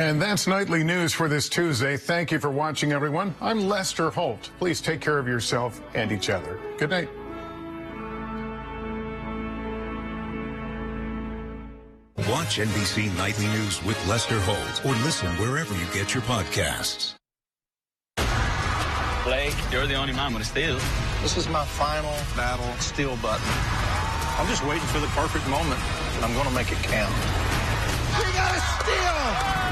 And that's nightly news for this Tuesday. Thank you for watching, everyone. I'm Lester Holt. Please take care of yourself and each other. Good night. Watch NBC Nightly News with Lester Holt or listen wherever you get your podcasts. Blake, you're the only man with a steal. This is my final battle steal button. I'm just waiting for the perfect moment, and I'm going to make it count. We got a steal!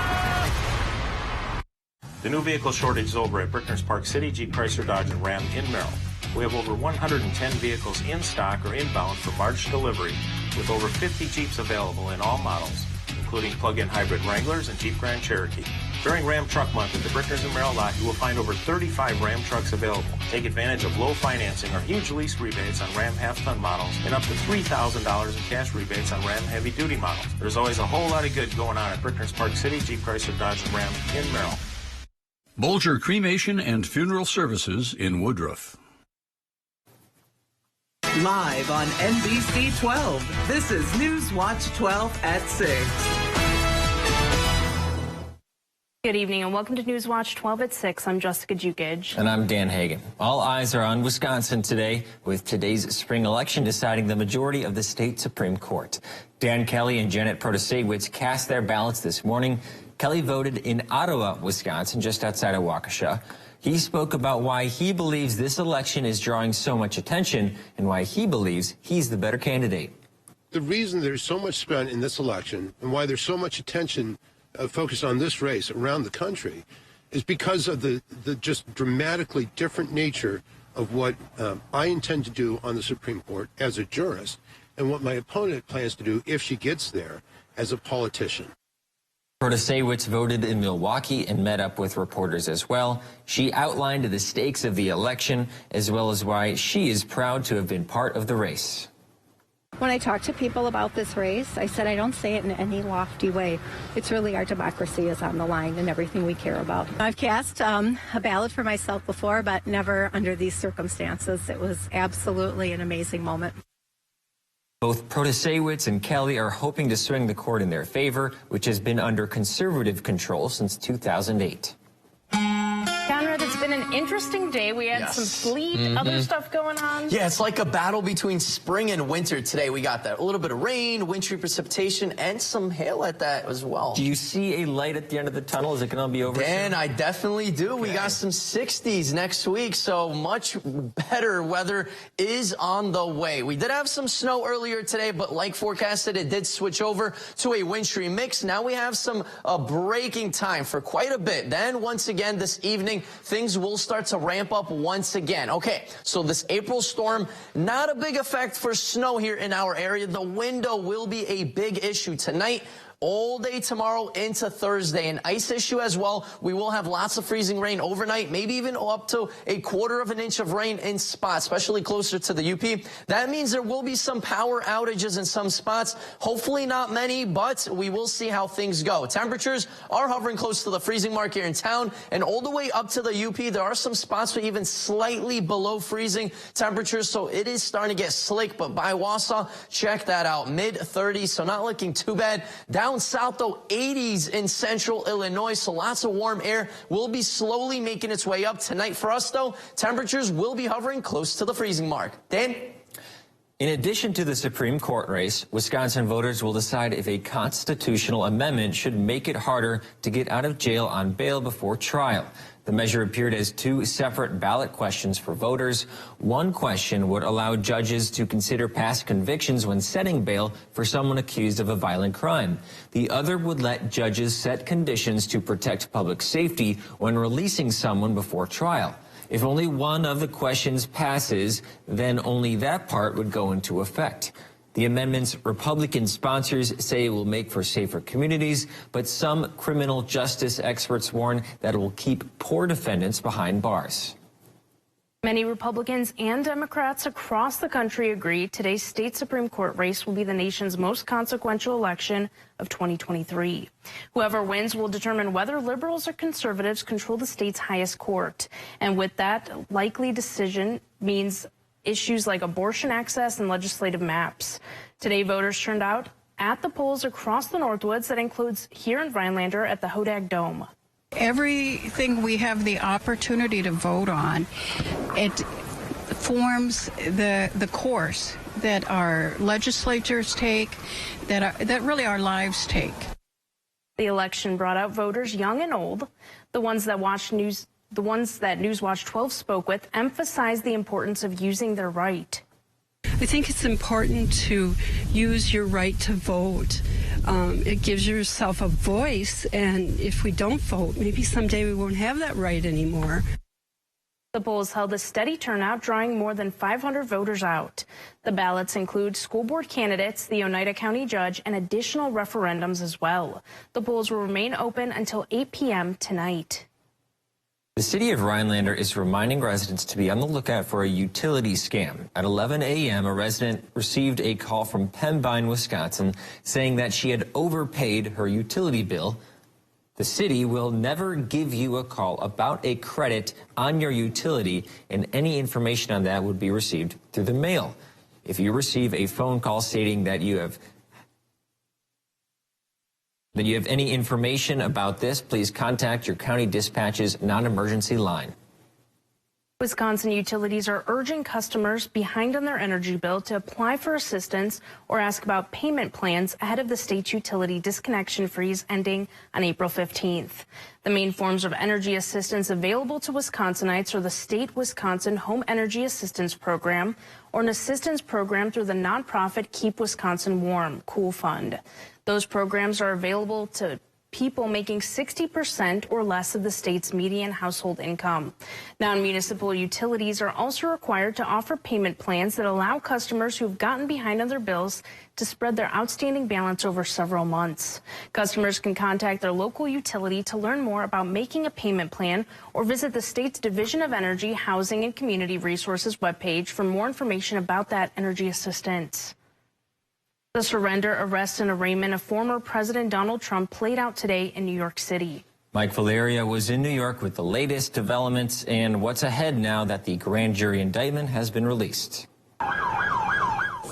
The new vehicle shortage is over at Brickner's Park City, Jeep, Chrysler, Dodge, and Ram in Merrill. We have over 110 vehicles in stock or inbound for March delivery, with over 50 Jeeps available in all models, including plug-in hybrid Wranglers and Jeep Grand Cherokee. During Ram Truck Month at the Brickner's and Merrill lot, you will find over 35 Ram trucks available. Take advantage of low financing or huge lease rebates on Ram half-ton models and up to $3,000 in cash rebates on Ram heavy-duty models. There's always a whole lot of good going on at Brickner's Park City, Jeep, Chrysler, Dodge, and Ram in Merrill. Bolger Cremation and Funeral Services in Woodruff. Live on NBC 12, this is Newswatch 12 at 6. Good evening and welcome to Newswatch 12 at 6. I'm Jessica Jukic. And I'm Dan Hagan. All eyes are on Wisconsin today, with today's spring election deciding the majority of the state Supreme Court. Dan Kelly and Janet Protasewicz cast their ballots this morning. Kelly voted in Ottawa, Wisconsin, just outside of Waukesha. He spoke about why he believes this election is drawing so much attention and why he believes he's the better candidate. The reason there's so much spent in this election and why there's so much attention focused on this race around the country is because of the just dramatically different nature of what I intend to do on the Supreme Court as a jurist and what my opponent plans to do if she gets there as a politician. Protasewicz voted in Milwaukee and met up with reporters as well. She outlined the stakes of the election as well as why she is proud to have been part of the race. When I talk to people about this race, I said I don't say it in any lofty way. It's really our democracy is on the line and everything we care about. I've cast a ballot for myself before, but never under these circumstances. It was absolutely an amazing moment. Both Protasewicz and Kelly are hoping to swing the court in their favor, which has been under conservative control since 2008. Conrad, it's been an interesting day. We had some sleet, other stuff going on. Yeah, it's like a battle between spring and winter today. We got that. A little bit of rain, wintry precipitation, and some hail at that as well. Do you see a light at the end of the tunnel? Is it going to be over Dan, soon? I definitely do. Okay. We got some 60s next week, so much better weather is on the way. We did have some snow earlier today, but like forecasted, it did switch over to a wintry mix. Now we have some breaking time for quite a bit. Then once again this evening, things will start to ramp up once again. Okay, so this April storm, not a big effect for snow here in our area. The window will be a big issue tonight. All day tomorrow into Thursday. An ice issue as well. We will have lots of freezing rain overnight, maybe even up to a quarter of an inch of rain in spots, especially closer to the UP. That means there will be some power outages in some spots. Hopefully not many, but we will see how things go. Temperatures are hovering close to the freezing mark here in town, and all the way up to the UP, there are some spots with even slightly below freezing temperatures, so it is starting to get slick. But by Wausau, check that out, mid-30s, so not looking too bad. Down south, though, 80s in central Illinois, so lots of warm air will be slowly making its way up. Tonight for us, though, temperatures will be hovering close to the freezing mark. Dan? In addition to the Supreme Court race, Wisconsin voters will decide if a constitutional amendment should make it harder to get out of jail on bail before trial. The measure appeared as two separate ballot questions for voters. One question would allow judges to consider past convictions when setting bail for someone accused of a violent crime. The other would let judges set conditions to protect public safety when releasing someone before trial. If only one of the questions passes, then only that part would go into effect. The amendment's Republican sponsors say it will make for safer communities, but some criminal justice experts warn that it will keep poor defendants behind bars. Many Republicans and Democrats across the country agree today's state Supreme Court race will be the nation's most consequential election of 2023. Whoever wins will determine whether liberals or conservatives control the state's highest court. And with that likely decision means issues like abortion access and legislative maps. Today, voters turned out at the polls across the Northwoods. That includes here in Rhinelander at the Hodag Dome. Everything we have the opportunity to vote on, it forms the course that our legislatures take, that really our lives take. The election brought out voters young and old. The ones that Newswatch 12 spoke with emphasized the importance of using their right. I think it's important to use your right to vote. It gives yourself a voice, and if we don't vote, maybe someday we won't have that right anymore. The polls held a steady turnout, drawing more than 500 voters out. The ballots include school board candidates, the Oneida County judge, and additional referendums as well. The polls will remain open until 8 p.m. tonight. The city of Rhinelander is reminding residents to be on the lookout for a utility scam. At 11 a.m., a resident received a call from Pembine, Wisconsin, saying that she had overpaid her utility bill. The city will never give you a call about a credit on your utility, and any information on that would be received through the mail. If you receive a phone call stating that you have any information about this, please contact your county dispatch's non-emergency line. Wisconsin utilities are urging customers behind on their energy bill to apply for assistance or ask about payment plans ahead of the state's utility disconnection freeze ending on April 15th. The main forms of energy assistance available to Wisconsinites are the state Wisconsin Home Energy Assistance Program or an assistance program through the nonprofit Keep Wisconsin Warm Cool Fund. Those programs are available to people making 60% or less of the state's median household income. Non-municipal utilities are also required to offer payment plans that allow customers who've gotten behind on their bills to spread their outstanding balance over several months. Customers can contact their local utility to learn more about making a payment plan or visit the state's Division of Energy, Housing, and Community Resources webpage for more information about that energy assistance. The surrender, arrest, and arraignment of former President Donald Trump played out today in New York City. Mike Valeria was in New York with the latest developments and what's ahead now that the grand jury indictment has been released.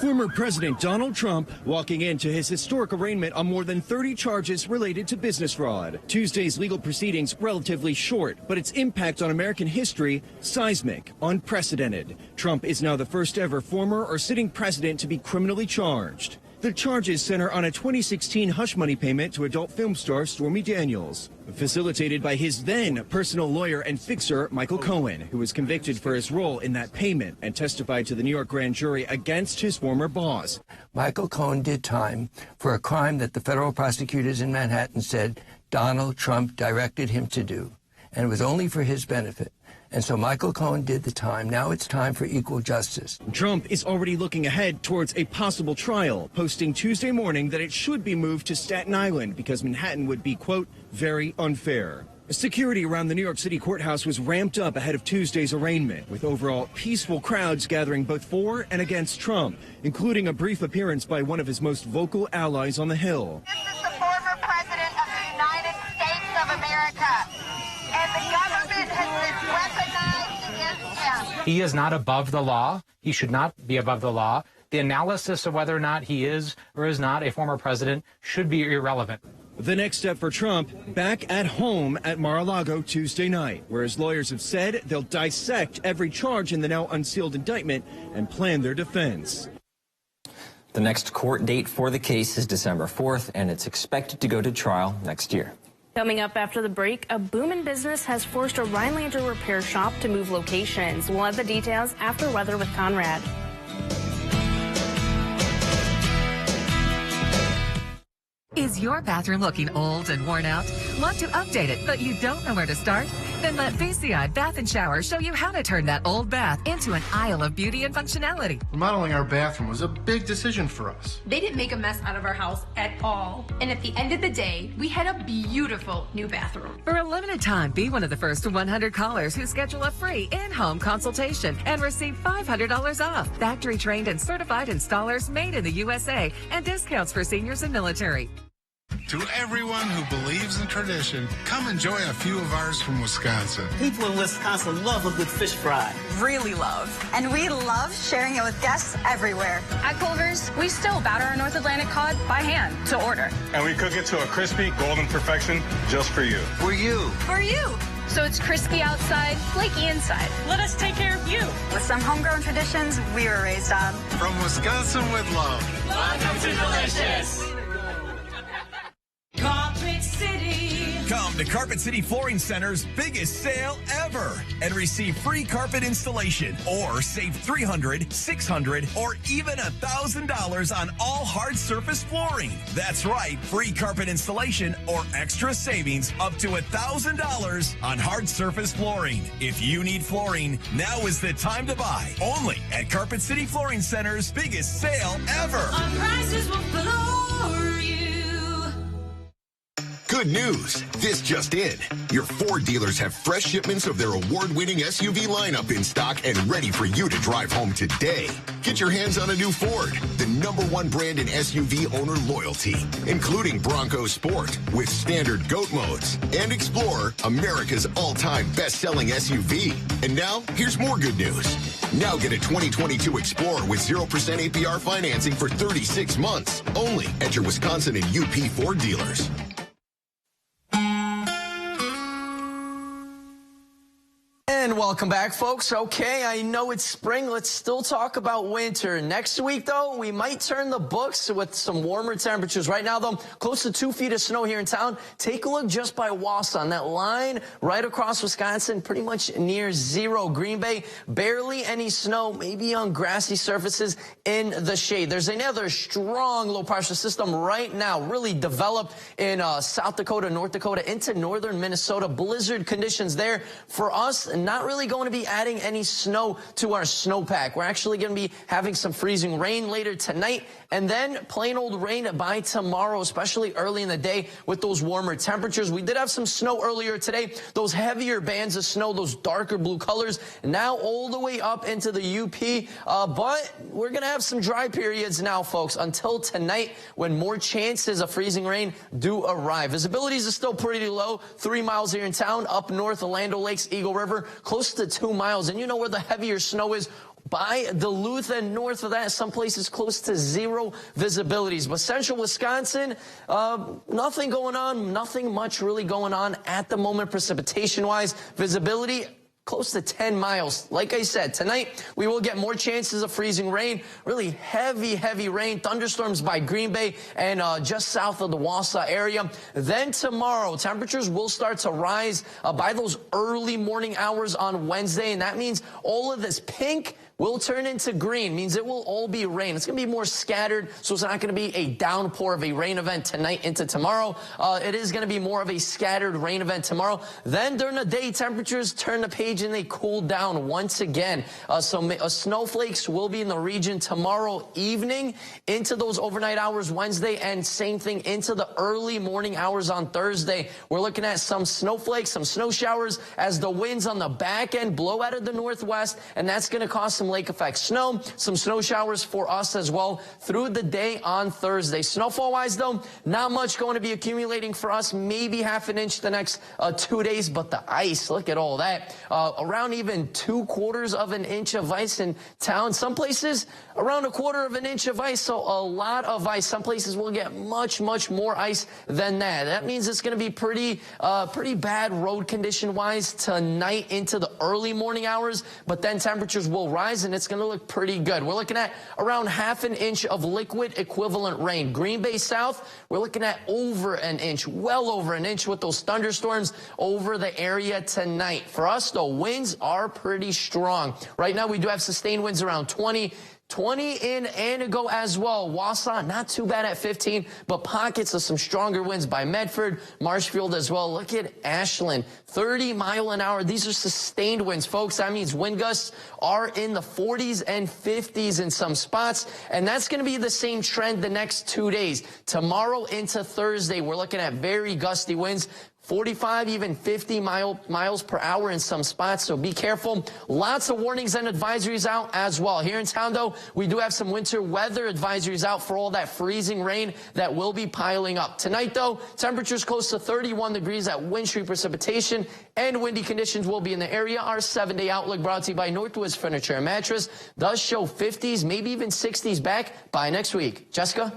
Former President Donald Trump walking into his historic arraignment on more than 30 charges related to business fraud. Tuesday's legal proceedings relatively short, but its impact on American history seismic, unprecedented. Trump is now the first ever former or sitting president to be criminally charged. The charges center on a 2016 hush money payment to adult film star Stormy Daniels, facilitated by his then personal lawyer and fixer, Michael Cohen, who was convicted for his role in that payment and testified to the New York grand jury against his former boss. Michael Cohen did time for a crime that the federal prosecutors in Manhattan said Donald Trump directed him to do, and it was only for his benefit. And so Michael Cohen did the time. Now it's time for equal justice. Trump is already looking ahead towards a possible trial, posting Tuesday morning that it should be moved to Staten Island because Manhattan would be, quote, very unfair. Security around the New York City courthouse was ramped up ahead of Tuesday's arraignment, with overall peaceful crowds gathering both for and against Trump, including a brief appearance by one of his most vocal allies on the Hill. This is the former president of the United States of America. And the government has been weaponized against him. He is not above the law. He should not be above the law. The analysis of whether or not he is or is not a former president should be irrelevant. The next step for Trump, back at home at Mar-a-Lago Tuesday night, where his lawyers have said they'll dissect every charge in the now unsealed indictment and plan their defense. The next court date for the case is December 4th, and it's expected to go to trial next year. Coming up after the break, a boom in business has forced a Rhinelander repair shop to move locations. We'll have the details after weather with Conrad. Is your bathroom looking old and worn out? Want to update it, but you don't know where to start? Then let VCI Bath & Shower show you how to turn that old bath into an aisle of beauty and functionality. Remodeling our bathroom was a big decision for us. They didn't make a mess out of our house at all. And at the end of the day, we had a beautiful new bathroom. For a limited time, be one of the first 100 callers who schedule a free in-home consultation and receive $500 off. Factory-trained and certified installers made in the USA and discounts for seniors and military. To everyone who believes in tradition, come enjoy a few of ours from Wisconsin. People in Wisconsin love a good fish fry. Really love. And we love sharing it with guests everywhere. At Culver's, we still batter our North Atlantic cod by hand to order. And we cook it to a crispy, golden perfection just for you. For you. For you. So it's crispy outside, flaky inside. Let us take care of you. With some homegrown traditions we were raised on. From Wisconsin with love. Welcome to Delicious. Carpet City. Come to Carpet City Flooring Center's biggest sale ever and receive free carpet installation or save $300, $600, or even $1,000 on all hard surface flooring. That's right, free carpet installation or extra savings up to $1,000 on hard surface flooring. If you need flooring, now is the time to buy. Only at Carpet City Flooring Center's biggest sale ever. Our prices will floor you. Good news. This just in. Your Ford dealers have fresh shipments of their award-winning SUV lineup in stock and ready for you to drive home today. Get your hands on a new Ford, the #1 brand in SUV owner loyalty, including Bronco Sport with standard GOAT modes and Explorer, America's all-time best-selling SUV. And now, here's more good news. Now get a 2022 Explorer with 0% APR financing for 36 months, only at your Wisconsin and UP Ford dealers. And welcome back, folks. Okay, I know it's spring. Let's still talk about winter. Next week, though, we might turn the books with some warmer temperatures. Right now, though, close to 2 feet of snow here in town. Take a look just by Wausau on that line right across Wisconsin, pretty much near zero. Green Bay, barely any snow, maybe on grassy surfaces in the shade. There's another strong low pressure system right now, really developed in South Dakota, North Dakota, into northern Minnesota. Blizzard conditions there for us. Not really going to be adding any snow to our snowpack. We're actually going to be having some freezing rain later tonight and then plain old rain by tomorrow, especially early in the day with those warmer temperatures. We did have some snow earlier today. Those heavier bands of snow, those darker blue colors, now all the way up into the UP. But we're going to have some dry periods now, folks, until tonight when more chances of freezing rain do arrive. Visibilities are still pretty low. 3 miles here in town. Up north, the Land O'Lakes, Eagle River, close to 2 miles. And you know where the heavier snow is? By Duluth and north of that, some places close to zero visibilities. But central Wisconsin, nothing going on, nothing much really going on at the moment precipitation-wise. Visibility close to 10 miles. Like I said, tonight we will get more chances of freezing rain, really heavy rain, thunderstorms by Green Bay and just south of the Wausau area. Then tomorrow, temperatures will start to rise by those early morning hours on Wednesday, and that means all of this pink will turn into green, means it will all be rain. It's going to be more scattered, so it's not going to be a downpour of a rain event tonight into tomorrow. It is going to be more of a scattered rain event tomorrow. Then during the day, temperatures turn the page and they cool down once again. Snowflakes will be in the region tomorrow evening into those overnight hours Wednesday, and same thing into the early morning hours on Thursday. We're looking at some snowflakes, some snow showers as the winds on the back end blow out of the northwest, and that's going to cause some lake effect snow, some snow showers for us as well through the day on Thursday. Snowfall wise though, not much going to be accumulating for us, maybe half an inch the next 2 days, but the ice, look at all that. Around even 2/4 of an inch of ice in town. Some places around 1/4 of an inch of ice, so a lot of ice. Some places will get much more ice than that. That means it's going to be pretty bad road condition wise tonight into the early morning hours, but then temperatures will rise and it's going to look pretty good. We're looking at around half an inch of liquid equivalent rain. Green Bay South, we're looking at over an inch, well over an inch with those thunderstorms over the area tonight. For us, though, winds are pretty strong. Right now, we do have sustained winds around 20 in Anago as well. Wausau, not too bad at 15, but pockets of some stronger winds by Medford, Marshfield as well. Look at Ashland, 30 mile an hour. These are sustained winds, folks. That means wind gusts are in the 40s and 50s in some spots, and that's going to be the same trend the next 2 days. Tomorrow into Thursday, we're looking at very gusty winds. 45, even 50 miles per hour in some spots, so be careful. Lots of warnings and advisories out as well. Here in town, though, we do have some winter weather advisories out for all that freezing rain that will be piling up. Tonight, though, temperatures close to 31 degrees at wintry precipitation and windy conditions will be in the area. Our 7-day outlook brought to you by Northwoods Furniture and Mattress does show 50s, maybe even 60s back by next week. Jessica?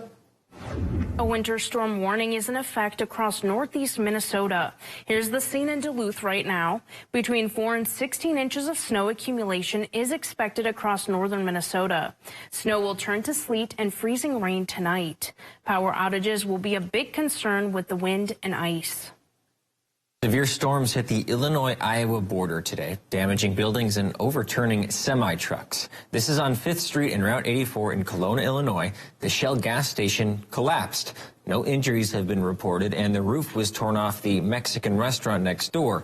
A winter storm warning is in effect across northeast Minnesota. Here's the scene in Duluth right now. Between 4 and 16 inches of snow accumulation is expected across northern Minnesota. Snow will turn to sleet and freezing rain tonight. Power outages will be a big concern with the wind and ice. Severe storms hit the Illinois-Iowa border today, damaging buildings and overturning semi-trucks. This is on 5th Street and Route 84 in Kelowna, Illinois. The Shell gas station collapsed. No injuries have been reported, and the roof was torn off the Mexican restaurant next door.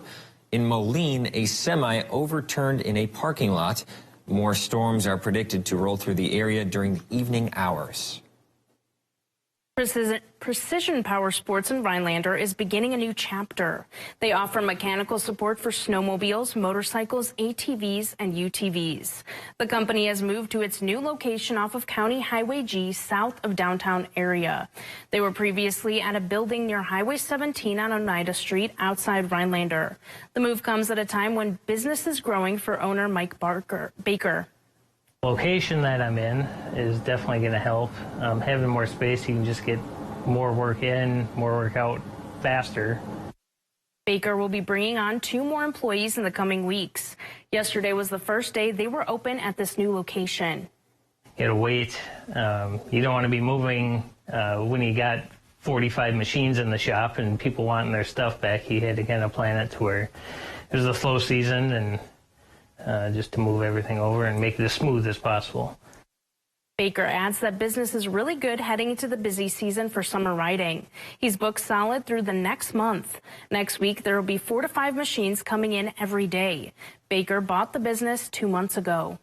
In Moline, a semi overturned in a parking lot. More storms are predicted to roll through the area during the evening hours. Precision Power Sports in Rhinelander is beginning a new chapter. They offer mechanical support for snowmobiles, motorcycles, ATVs, and UTVs. The company has moved to its new location off of County Highway G south of downtown area. They were previously at a building near Highway 17 on Oneida Street outside Rhinelander. The move comes at a time when business is growing for owner Mike Baker. Location that I'm in is definitely going to help. Having more space, you can just get more work in, more work out faster. Baker will be bringing on 2 more employees in the coming weeks. Yesterday was the first day they were open at this new location. You gotta wait. You don't want to be moving when you got 45 machines in the shop and people wanting their stuff back. You had to kind of plan it to where it was a slow season and just to move everything over and make it as smooth as possible. Baker adds that business is really good heading into the busy season for summer riding. He's booked solid through the next month. Next week, there will be 4 to 5 machines coming in every day. Baker bought the business 2 months ago.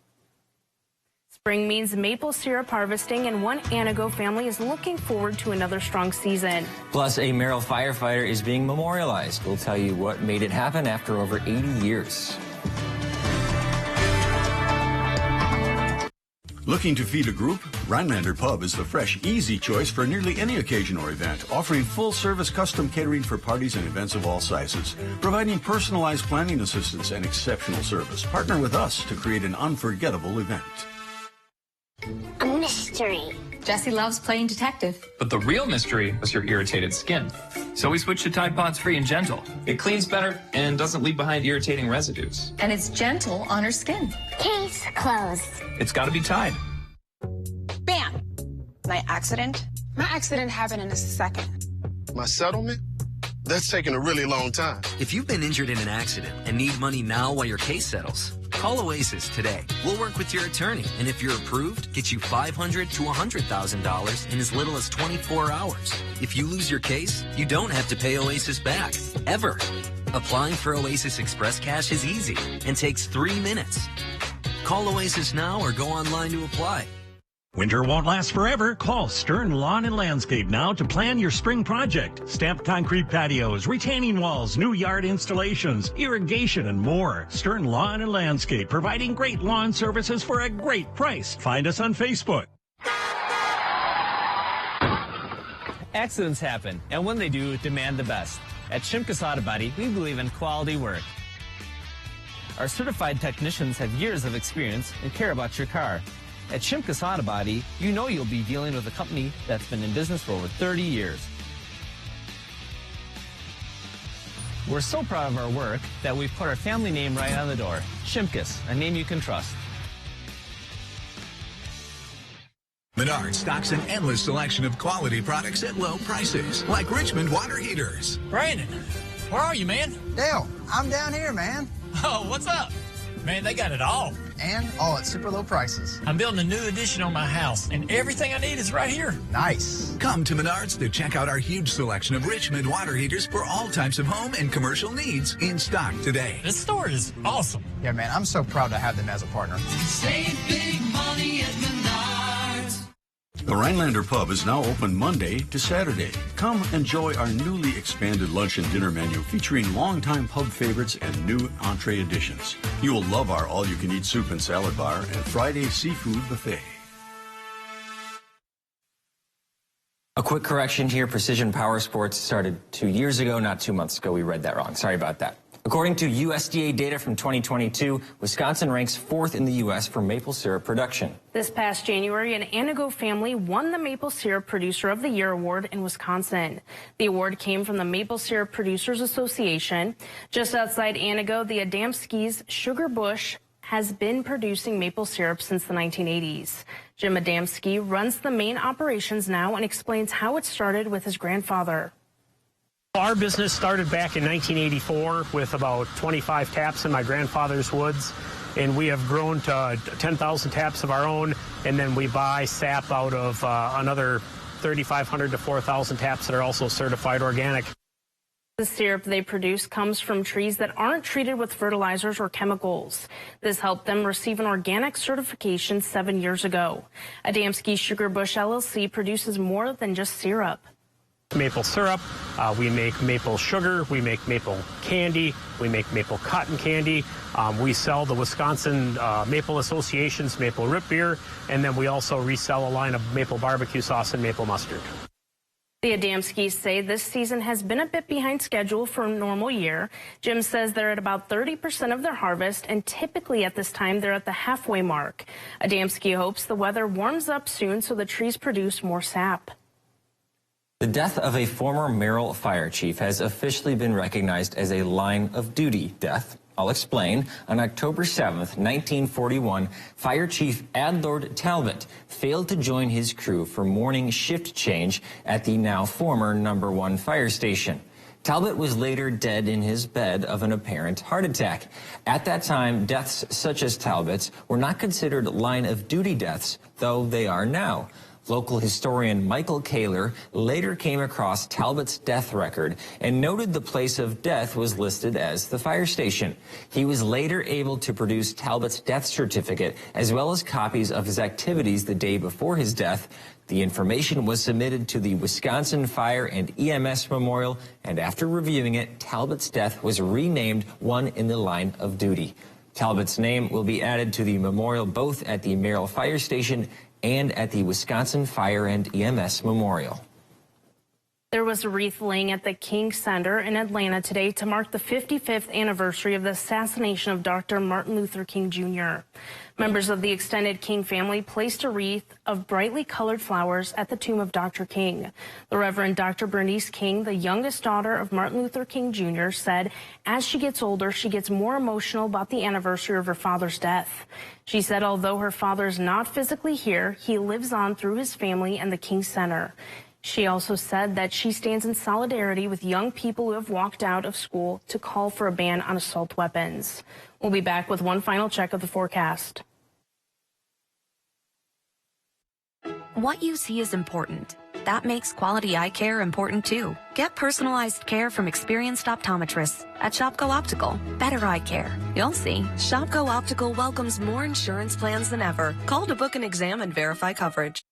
Spring means maple syrup harvesting, and one Anago family is looking forward to another strong season. Plus, a Merrill firefighter is being memorialized. We'll tell you what made it happen after over 80 years. Looking to feed a group? Rhinelander Pub is the fresh, easy choice for nearly any occasion or event, offering full-service custom catering for parties and events of all sizes, providing personalized planning assistance and exceptional service. Partner with us to create an unforgettable event. A mystery. Jesse loves playing detective. But the real mystery was your irritated skin. So we switched to Tide Pods Free and Gentle. It cleans better and doesn't leave behind irritating residues. And it's gentle on her skin. Case closed. It's got to be Tide. Bam! My accident? My accident happened in a second. My settlement? That's taking a really long time. If you've been injured in an accident and need money now while your case settles, call Oasis today. We'll work with your attorney, and if you're approved, get you $500,000 to $100,000 in as little as 24 hours. If you lose your case, you don't have to pay Oasis back, ever. Applying for Oasis Express Cash is easy and takes 3 minutes. Call Oasis now or go online to apply. Winter won't last forever. Call Stern Lawn and Landscape now to plan your spring project. Stamped concrete patios, retaining walls, new yard installations, irrigation, and more. Stern Lawn and Landscape, providing great lawn services for a great price. Find us on Facebook. Accidents happen, and when they do, demand the best. At Shimkus Auto Body, we believe in quality work. Our certified technicians have years of experience and care about your car. At Shimkus Auto Body, you know you'll be dealing with a company that's been in business for over 30 years. We're so proud of our work that we've put our family name right on the door. Shimkus, a name you can trust. Menards stocks an endless selection of quality products at low prices, like Richmond water heaters. Brandon, where are you, man? Dale, I'm down here, man. Oh, what's up? Man, they got it all. And all at super low prices. I'm building a new addition on my house, and everything I need is right here. Nice. Come to Menards to check out our huge selection of Richmond water heaters for all types of home and commercial needs in stock today. This store is awesome. Yeah, man, I'm so proud to have them as a partner. Save big money at Menards. The Rhinelander Pub is now open Monday to Saturday. Come enjoy our newly expanded lunch and dinner menu featuring longtime pub favorites and new entree additions. You will love our all-you-can-eat soup and salad bar and Friday seafood buffet. A quick correction here. Precision Power Sports started 2 years ago, not 2 months ago. We read that wrong. Sorry about that. According to USDA data from 2022, Wisconsin ranks 4th in the U.S. for maple syrup production. This past January, an Anago family won the Maple Syrup Producer of the Year award in Wisconsin. The award came from the Maple Syrup Producers Association. Just outside Anago, the Adamski's Sugar Bush has been producing maple syrup since the 1980s. Jim Adamski runs the main operations now and explains how it started with his grandfather. Our business started back in 1984 with about 25 taps in my grandfather's woods, and we have grown to 10,000 taps of our own, and then we buy sap out of another 3,500 to 4,000 taps that are also certified organic. The syrup they produce comes from trees that aren't treated with fertilizers or chemicals. This helped them receive an organic certification 7 years ago. Adamski Sugar Bush LLC produces more than just syrup. Maple syrup, we make maple sugar, we make maple candy, we make maple cotton candy. We sell the Wisconsin Maple Association's maple root beer, and then we also resell a line of maple barbecue sauce and maple mustard. The Adamskis say this season has been a bit behind schedule for a normal year. Jim says they're at about 30% of their harvest, and typically at this time they're at the halfway mark. Adamski hopes the weather warms up soon so the trees produce more sap. The death of a former Merrill fire chief has officially been recognized as a line of duty death. I'll explain. On October 7th, 1941, Fire Chief Adlord Talbot failed to join his crew for morning shift change at the now former No. 1 fire station. Talbot was later dead in his bed of an apparent heart attack. At that time, deaths such as Talbot's were not considered line-of-duty deaths, though they are now. Local historian Michael Kaler later came across Talbot's death record and noted the place of death was listed as the fire station. He was later able to produce Talbot's death certificate as well as copies of his activities the day before his death. The information was submitted to the Wisconsin Fire and EMS Memorial, and after reviewing it, Talbot's death was renamed one in the line of duty. Talbot's name will be added to the memorial both at the Merrill Fire Station and at the Wisconsin Fire and EMS Memorial. There was a wreath laying at the King Center in Atlanta today to mark the 55th anniversary of the assassination of Dr. Martin Luther King Jr. Members of the extended King family placed a wreath of brightly colored flowers at the tomb of Dr. King. The Reverend Dr. Bernice King, the youngest daughter of Martin Luther King Jr., said as she gets older, she gets more emotional about the anniversary of her father's death. She said although her father is not physically here, he lives on through his family and the King Center. She also said that she stands in solidarity with young people who have walked out of school to call for a ban on assault weapons. We'll be back with one final check of the forecast. What you see is important. That makes quality eye care important too. Get personalized care from experienced optometrists at Shopko Optical. Better eye care. You'll see. Shopko Optical welcomes more insurance plans than ever. Call to book an exam and verify coverage.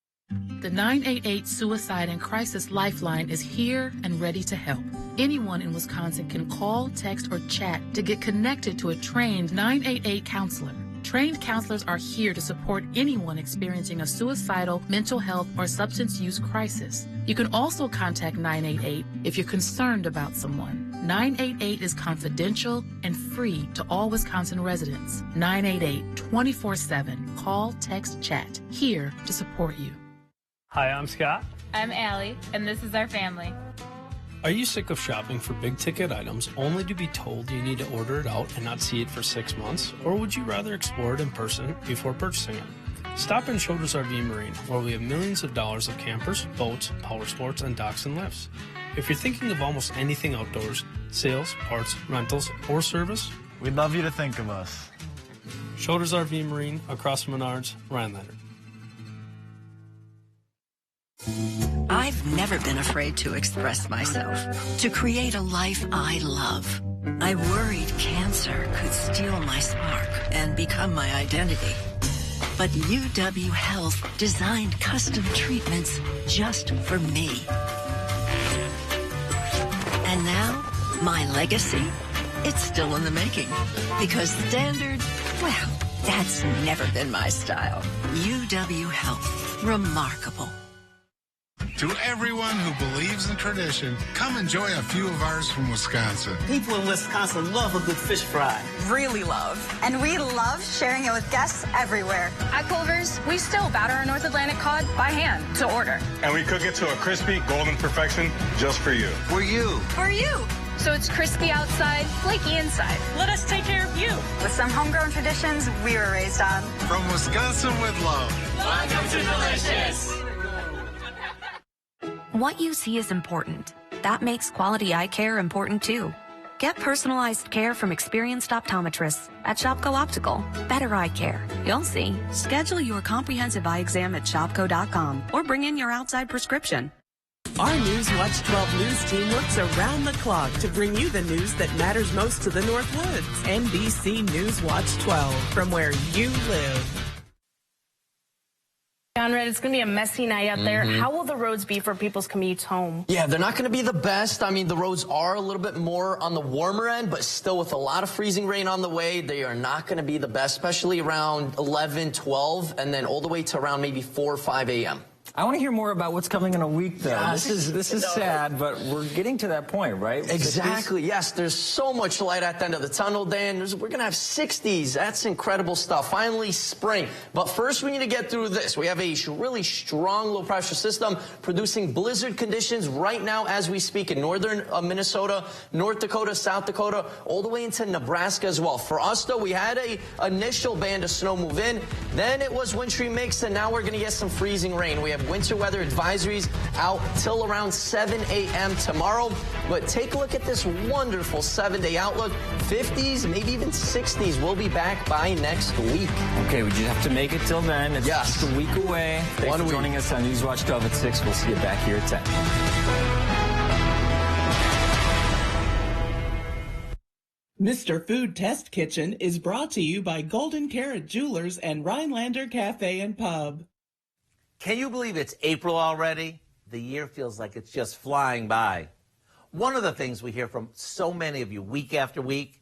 The 988 Suicide and Crisis Lifeline is here and ready to help. Anyone in Wisconsin can call, text, or chat to get connected to a trained 988 counselor. Trained counselors are here to support anyone experiencing a suicidal, mental health, or substance use crisis. You can also contact 988 if you're concerned about someone. 988 is confidential and free to all Wisconsin residents. 988 24/7. Call, text, chat. Here to support you. Hi, I'm Scott. I'm Allie, and this is our family. Are you sick of shopping for big-ticket items only to be told you need to order it out and not see it for 6 months? Or would you rather explore it in person before purchasing it? Stop in Shoulders RV Marine, where we have millions of dollars of campers, boats, power sports, and docks and lifts. If you're thinking of almost anything outdoors, sales, parts, rentals, or service, we'd love you to think of us. Shoulders RV Marine, across from Menards, Rhinelander. I've never been afraid to express myself, to create a life I love. I worried cancer could steal my spark and become my identity. But UW Health designed custom treatments just for me. And now, my legacy, it's still in the making. Because standard, well, that's never been my style. UW Health, remarkable. To everyone who believes in tradition, come enjoy a few of ours from Wisconsin. People in Wisconsin love a good fish fry. Really love. And we love sharing it with guests everywhere. At Culver's, we still batter our North Atlantic cod by hand to order. And we cook it to a crispy, golden perfection just for you. For you. For you. So it's crispy outside, flaky inside. Let us take care of you. With some homegrown traditions we were raised on. From Wisconsin with love. Welcome to Delicious. What you see is important. That makes quality eye care important too. Get personalized care from experienced optometrists at Shopko Optical. Better eye care. You'll see. Schedule your comprehensive eye exam at shopko.com or bring in your outside prescription. Our Newswatch 12 news team works around the clock to bring you the news that matters most to the North Woods. NBC Newswatch 12, from where you live. Conrad, it's going to be a messy night out there. How will the roads be for people's commutes home? Yeah, they're not going to be the best. I mean, the roads are a little bit more on the warmer end, but still with a lot of freezing rain on the way, they are not going to be the best, especially around 11, 12, and then all the way to around maybe 4 or 5 a.m. I want to hear more about what's coming in a week, though. Yes. This is sad, but we're getting to that point, right? Exactly. Yes, there's so much light at the end of the tunnel, Dan. We're going to have 60s. That's incredible stuff. Finally, spring. But first, we need to get through this. We have a really strong low-pressure system producing blizzard conditions right now as we speak in northern Minnesota, North Dakota, South Dakota, all the way into Nebraska as well. For us, though, we had a initial band of snow move in. Then it was wintry mix, and now we're going to get some freezing rain. We have winter weather advisories out till around 7 a.m. tomorrow. But take a look at this wonderful 7-day outlook. 50s, maybe even 60s. We'll be back by next week. Okay, we just have to make it till then. It's just a week away. Thanks for joining us on Newswatch 12 at 6. We'll see you back here at 10. Mr. Food Test Kitchen is brought to you by Golden Carrot Jewelers and Rhinelander Cafe and Pub. Can you believe it's April already? The year feels like it's just flying by. One of the things we hear from so many of you week after week